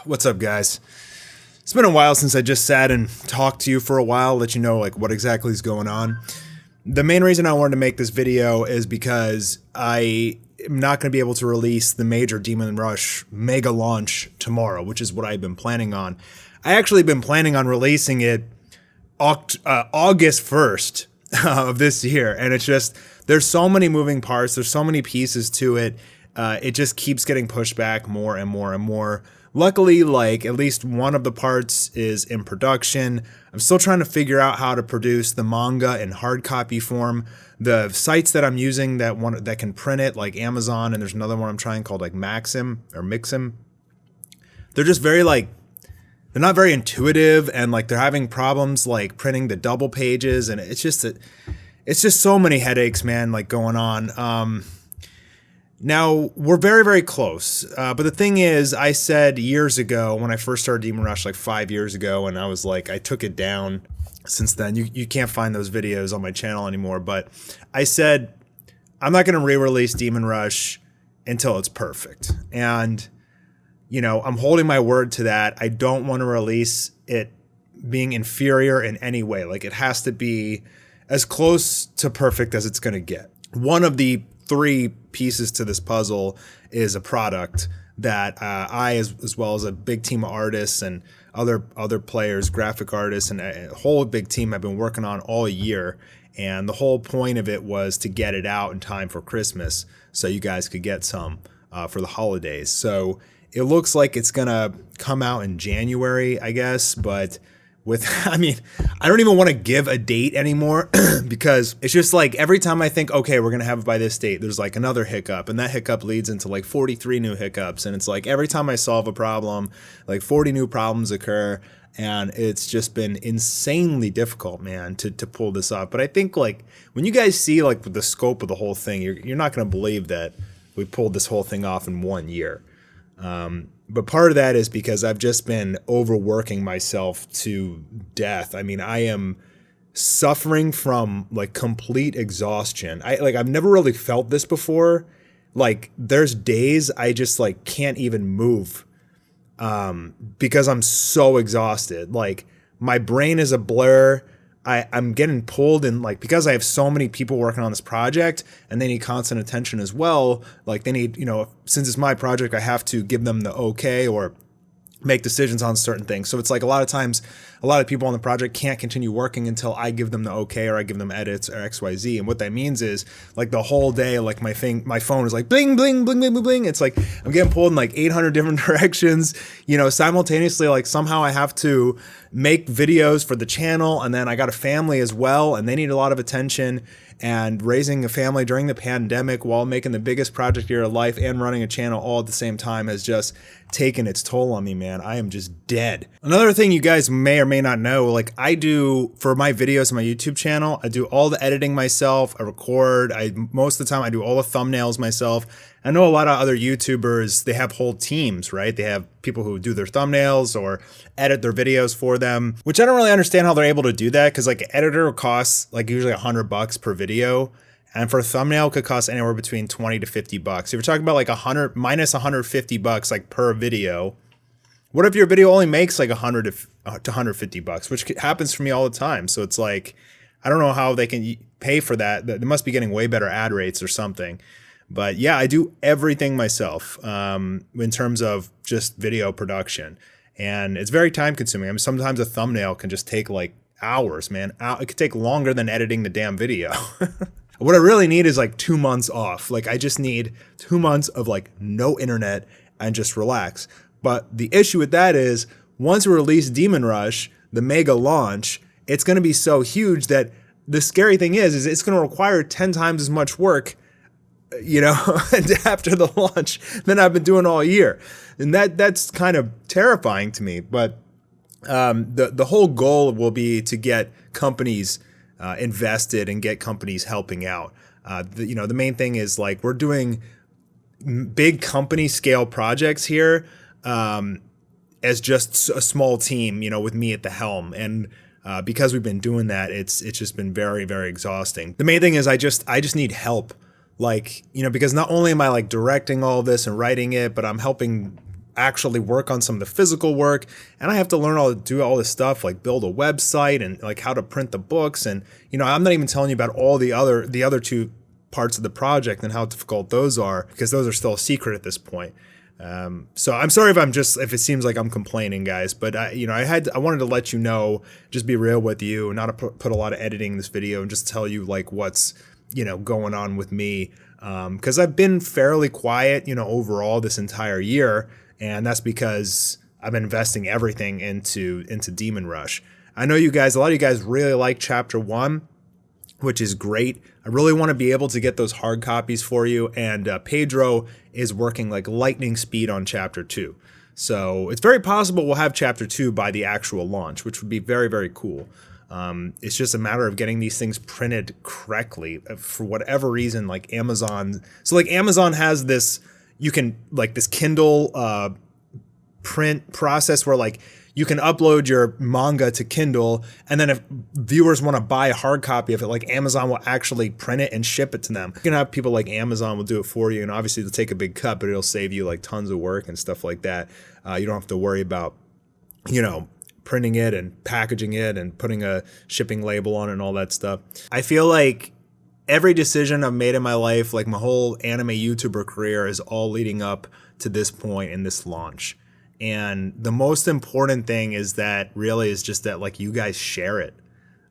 What's up, guys? It's been a while since I just sat and talked to you for a while, let you know like what exactly is going on. The main reason I wanted to make this video is because I am not going to be able to release the major Demon Rush mega launch tomorrow, which is what I've been planning on. I actually been planning on releasing it August 1st of this year, and it's just, there's so many moving parts, there's so many pieces to it. It just keeps getting pushed back more and more and more. Luckily, like, at least one of the parts is in production. I'm still trying to figure out how to produce the manga in hard copy form. The sites that I'm using that can print it, like Amazon, and there's another one I'm trying called like Maxim or Mixim. They're just very they're not very intuitive, and like they're having problems like printing the double pages, and it's just so many headaches, man, like going on. Now, we're very, very close, but the thing is, I said years ago when I first started Demon Rush, like 5 years ago, and I was like, I took it down since then. You can't find those videos on my channel anymore, but I said, I'm not going to re-release Demon Rush until it's perfect. And, you know, I'm holding my word to that. I don't want to release it being inferior in any way. Like, it has to be as close to perfect as it's going to get. One of the three pieces to this puzzle is a product that I, as well as a big team of artists and other players, graphic artists, and a whole big team have been working on all year. And the whole point of it was to get it out in time for Christmas so you guys could get some for the holidays. So it looks like it's gonna come out in January, I guess, but I don't even want to give a date anymore because it's just like every time I think, okay, we're going to have it by this date, there's like another hiccup, and that hiccup leads into like 43 new hiccups. And it's like every time I solve a problem, like 40 new problems occur, and it's just been insanely difficult, man, to pull this off. But I think like when you guys see like the scope of the whole thing, you're not going to believe that we pulled this whole thing off in 1 year. But part of that is because I've just been overworking myself to death. I mean, I am suffering from like complete exhaustion. I've never really felt this before. Like there's days I just like can't even move because I'm so exhausted. Like my brain is a blur. I'm getting pulled in, like, because I have so many people working on this project and they need constant attention as well. Like they need, you know, since it's my project, I have to give them the okay or make decisions on certain things. So it's like a lot of times, a lot of people on the project can't continue working until I give them the okay or I give them edits or XYZ. And what that means is like the whole day, like my phone is like bling, bling, bling, bling, bling, bling. It's like I'm getting pulled in like 800 different directions, you know, simultaneously. Like somehow I have to make videos for the channel, and then I got a family as well, and they need a lot of attention. And raising a family during the pandemic while making the biggest project of your life and running a channel all at the same time has just taken its toll on me, man. I am just dead. Another thing you guys may or may not know, like I do for my videos on my YouTube channel, I do all the editing myself. I record. Most of the time I do all the thumbnails myself. I know a lot of other YouTubers, they have whole teams, right? They have people who do their thumbnails or edit their videos for them, which I don't really understand how they're able to do that, because like an editor costs like usually $100 per video, and for a thumbnail it could cost anywhere between $20 to $50. If you're talking about like 100 minus $150 like per video, what if your video only makes like $100 to $150, which happens for me all the time. So it's like, I don't know how they can pay for that. They must be getting way better ad rates or something. But yeah, I do everything myself in terms of just video production. And it's very time consuming. I mean, sometimes a thumbnail can just take like hours, man. It could take longer than editing the damn video. What I really need is like 2 months off. Like I just need 2 months of like no internet and just relax. But the issue with that is once we release Demon Rush, the mega launch, it's going to be so huge that the scary thing is it's going to require 10 times as much work, you know, after the launch than I've been doing all year. And that's kind of terrifying to me. But the whole goal will be to get companies invested and get companies helping out. The main thing is like we're doing big company scale projects here as just a small team, you know, with me at the helm. And because we've been doing that, it's just been very, very exhausting. The main thing is I just need help. Like, you know, because not only am I like directing all this and writing it, but I'm helping actually work on some of the physical work, and I have to learn how to do all this stuff, like build a website and like how to print the books. And I'm not even telling you about all the other two parts of the project and how difficult those are, because those are still a secret at this point. So I'm sorry if it seems like I'm complaining, guys, but I wanted to let you know, just be real with you, not to put a lot of editing in this video, and just tell you like what's, going on with me. Cause I've been fairly quiet, overall this entire year. And that's because I've been investing everything into Demon Rush. I know a lot of you guys really like chapter 1, which is great. I really want to be able to get those hard copies for you. And Pedro is working like lightning speed on chapter 2. So it's very possible we'll have chapter 2 by the actual launch, which would be very, very cool. It's just a matter of getting these things printed correctly for whatever reason, like Amazon. So like Amazon has this, you can like this Kindle print process where like you can upload your manga to Kindle, and then if viewers want to buy a hard copy of it, like Amazon will actually print it and ship it to them. You can have people like Amazon will do it for you, and obviously they'll take a big cut, but it'll save you like tons of work and stuff like that. You don't have to worry about, printing it and packaging it and putting a shipping label on it and all that stuff. I feel like every decision I've made in my life, like my whole anime YouTuber career, is all leading up to this point in this launch. And the most important thing is that really is just that like you guys share it.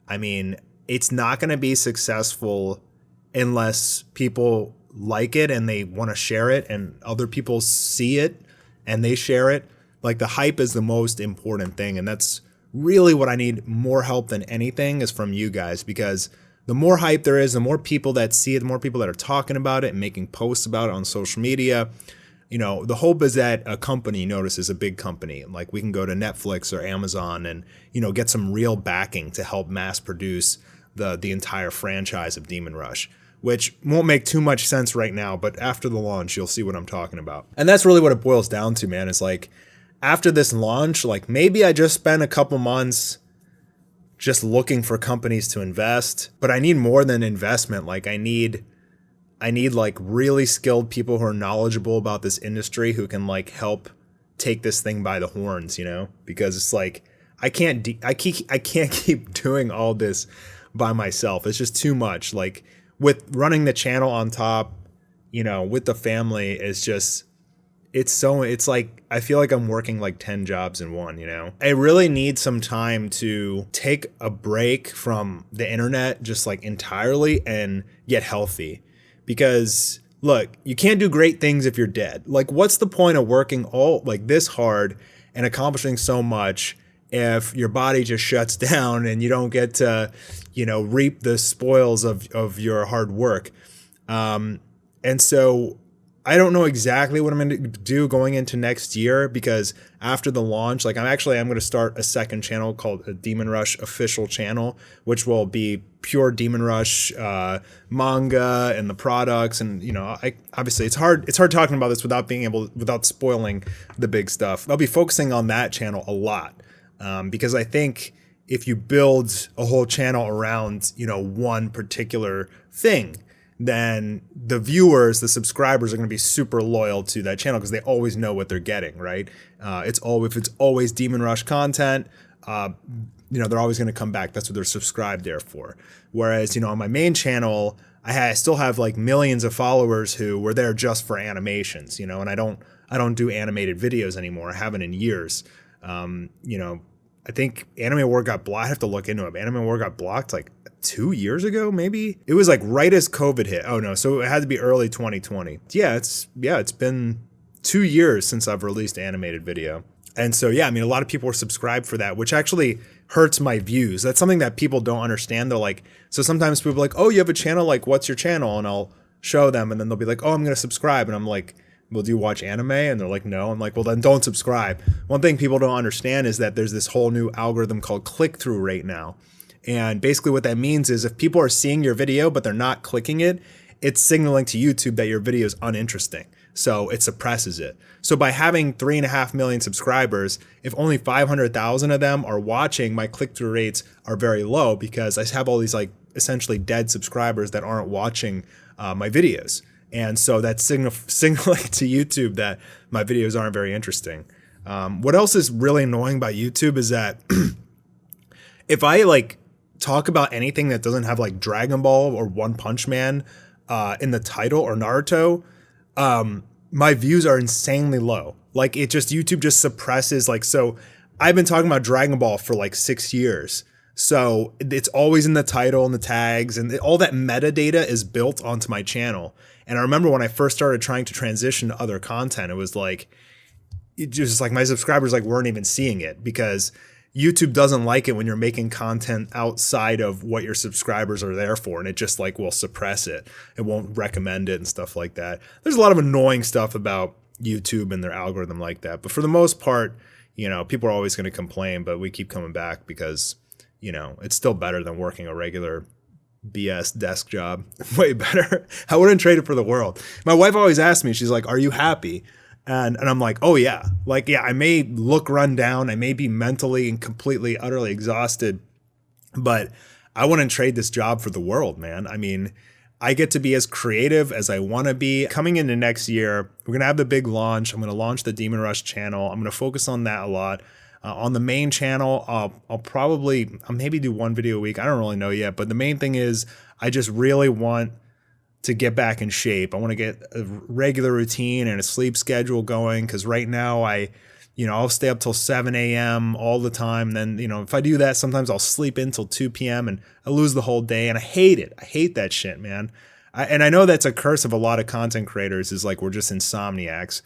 I mean, it's not going to be successful unless people like it and they want to share it and other people see it and they share it. Like the hype is the most important thing. And that's really what I need more help than anything is from you guys, because the more hype there is, the more people that see it, the more people that are talking about it and making posts about it on social media. The hope is that a company notices, a big company, like we can go to Netflix or Amazon and, get some real backing to help mass produce the entire franchise of Demon Rush, which won't make too much sense right now, but after the launch, you'll see what I'm talking about. And that's really what it boils down to, man. It's like after this launch, like maybe I just spent a couple months just looking for companies to invest, but I need more than investment. Like I need like really skilled people who are knowledgeable about this industry who can like help take this thing by the horns, because it's like I can't keep doing all this by myself. It's just too much. Like with running the channel on top, with the family, it's like I feel like I'm working like 10 jobs in one, I really need some time to take a break from the internet just like entirely and get healthy. Because look, you can't do great things if you're dead. Like what's the point of working all like this hard and accomplishing so much if your body just shuts down and you don't get to, reap the spoils of your hard work? And so I don't know exactly what I'm going to do going into next year, because after the launch, like I'm going to start a second channel called a Demon Rush official channel, which will be pure Demon Rush manga and the products. And, obviously it's hard talking about this without spoiling the big stuff. I'll be focusing on that channel a lot because I think if you build a whole channel around, one particular thing, then the viewers, the subscribers are going to be super loyal to that channel because they always know what they're getting, right? If it's always Demon Rush content, they're always going to come back. That's what they're subscribed there for. Whereas, on my main channel, I still have like millions of followers who were there just for animations, and I don't do animated videos anymore. I haven't in years. I think Anime War got blocked. I have to look into it. Anime War got blocked like 2 years ago, maybe. It was like right as COVID hit. Oh no, so it had to be early 2020. Yeah, it's been 2 years since I've released animated video. And so yeah, a lot of people were subscribed for that, which actually hurts my views. That's something that people don't understand. They're like, so sometimes people are like, oh, you have a channel, like what's your channel? And I'll show them and then they'll be like, oh, I'm gonna subscribe. And I'm like, well, do you watch anime? And they're like, no. I'm like, well, then don't subscribe. One thing people don't understand is that there's this whole new algorithm called click-through rate now. And basically what that means is if people are seeing your video, but they're not clicking it, it's signaling to YouTube that your video is uninteresting. So it suppresses it. So by having 3.5 million subscribers, if only 500,000 of them are watching, my click-through rates are very low because I have all these like essentially dead subscribers that aren't watching my videos. And so that's signaling to YouTube that my videos aren't very interesting. What else is really annoying about YouTube is that if I like talk about anything that doesn't have like Dragon Ball or One Punch Man in the title or Naruto, my views are insanely low. Like it just, YouTube just suppresses like, so I've been talking about Dragon Ball for like 6 years. So it's always in the title and the tags, and all that metadata is built onto my channel. And I remember when I first started trying to transition to other content, it was like, it just like my subscribers like weren't even seeing it, because YouTube doesn't like it when you're making content outside of what your subscribers are there for, and it just like will suppress it. It won't recommend it and stuff like that. There's a lot of annoying stuff about YouTube and their algorithm like that, but for the most part, you know, people are always going to complain, but we keep coming back because, you know, it's still better than working a regular BS desk job. Way better. I wouldn't trade it for the world. My wife always asks me, she's like, "Are you happy?" And I'm like, "Oh yeah." Like, yeah, I may look run down, I may be mentally and completely, utterly exhausted, but I wouldn't trade this job for the world, man. I mean, I get to be as creative as I want to be. Coming into next year, we're going to have the big launch. I'm going to launch the Demon Rush channel. I'm going to focus on that a lot. On the main channel, I'll maybe do one video a week. I don't really know yet, but the main thing is I just really want to get back in shape. I want to get a regular routine and a sleep schedule going, because right now I'll stay up till 7 a.m. all the time. Then, if I do that, sometimes I'll sleep in till 2 p.m. and I lose the whole day, and I hate it. I hate that shit, man. And I know that's a curse of a lot of content creators, is like we're just insomniacs.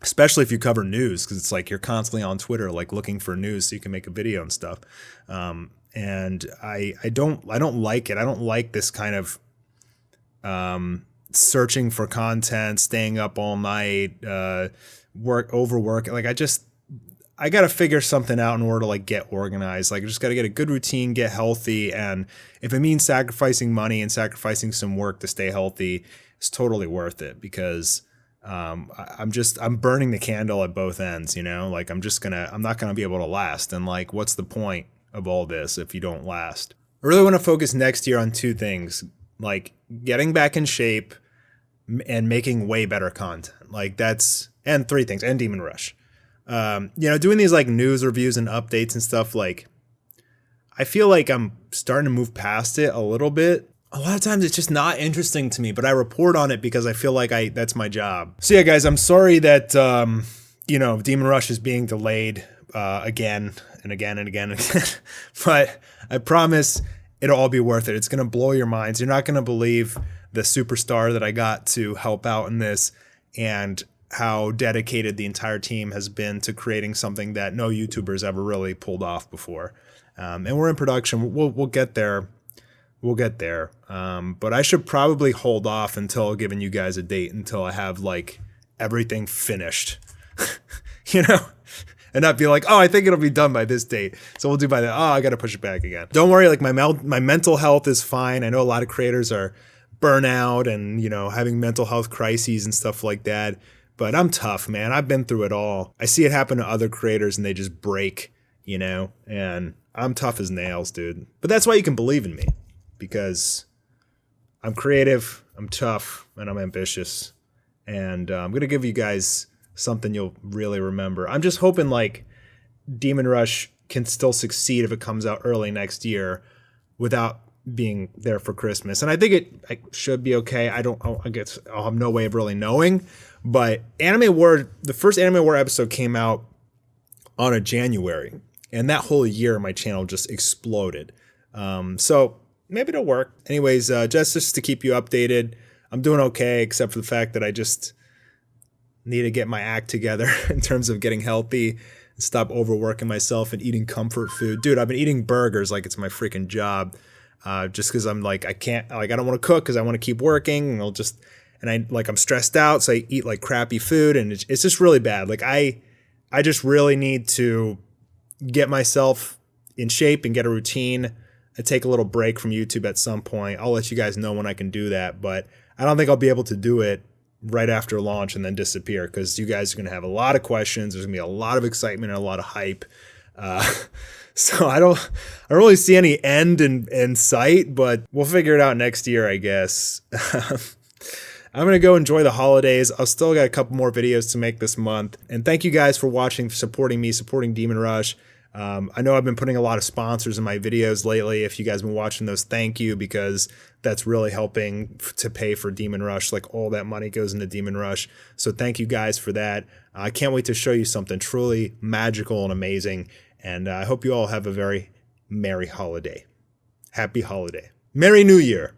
Especially if you cover news, because it's like you're constantly on Twitter, like looking for news so you can make a video and stuff. And I don't like it. I don't like this kind of searching for content, staying up all night, overwork. Like I got to figure something out in order to like get organized. Like I just got to get a good routine, get healthy. And if it means sacrificing money and sacrificing some work to stay healthy, it's totally worth it, because I'm burning the candle at both ends, like I'm not going to be able to last. And like, what's the point of all this if you don't last? I really want to focus next year on 2 things, like getting back in shape and making way better content. And 3 things, and Demon Rush. Doing these like news reviews and updates and stuff, like I feel like I'm starting to move past it a little bit. A lot of times it's just not interesting to me, but I report on it because I feel like that's my job. So yeah, guys, I'm sorry that, Demon Rush is being delayed again and again and again and again. But I promise it'll all be worth it. It's going to blow your minds. You're not going to believe the superstar that I got to help out in this, and how dedicated the entire team has been to creating something that no YouTuber's ever really pulled off before. And we're in production. We'll get there. We'll get there. But I should probably hold off until giving you guys a date, until I have like everything finished, and not be like, oh, I think it'll be done by this date, so we'll do by that. Oh, I got to push it back again. Don't worry. Like my mental health is fine. I know a lot of creators are burnout and, having mental health crises and stuff like that. But I'm tough, man. I've been through it all. I see it happen to other creators and they just break, and I'm tough as nails, dude. But that's why you can believe in me. Because I'm creative, I'm tough, and I'm ambitious. And I'm going to give you guys something you'll really remember. I'm just hoping like Demon Rush can still succeed if it comes out early next year without being there for Christmas. And I think it should be okay. I guess I'll have no way of really knowing. But the first Anime War episode came out on a January. And that whole year, my channel just exploded. So maybe it'll work. Anyways, just to keep you updated, I'm doing okay, except for the fact that I just need to get my act together in terms of getting healthy and stop overworking myself and eating comfort food. Dude, I've been eating burgers like it's my freaking job, just because I'm like, I don't want to cook because I want to keep working, and I'm stressed out, so I eat like crappy food, and it's just really bad. Like I just really need to get myself in shape and get a routine. I take a little break from YouTube at some point. I'll let you guys know when I can do that, but I don't think I'll be able to do it right after launch and then disappear, because you guys are going to have a lot of questions. There's going to be a lot of excitement and a lot of hype. So I don't really see any end in sight, but we'll figure it out next year, I guess. I'm going to go enjoy the holidays. I'll still got a couple more videos to make this month. And thank you guys for watching, supporting me, supporting Demon Rush. I know I've been putting a lot of sponsors in my videos lately. If you guys have been watching those, thank you, because that's really helping to pay for Demon Rush. Like, all that money goes into Demon Rush. So thank you guys for that. I can't wait to show you something truly magical and amazing. And I hope you all have a very merry holiday. Happy holiday. Merry New Year.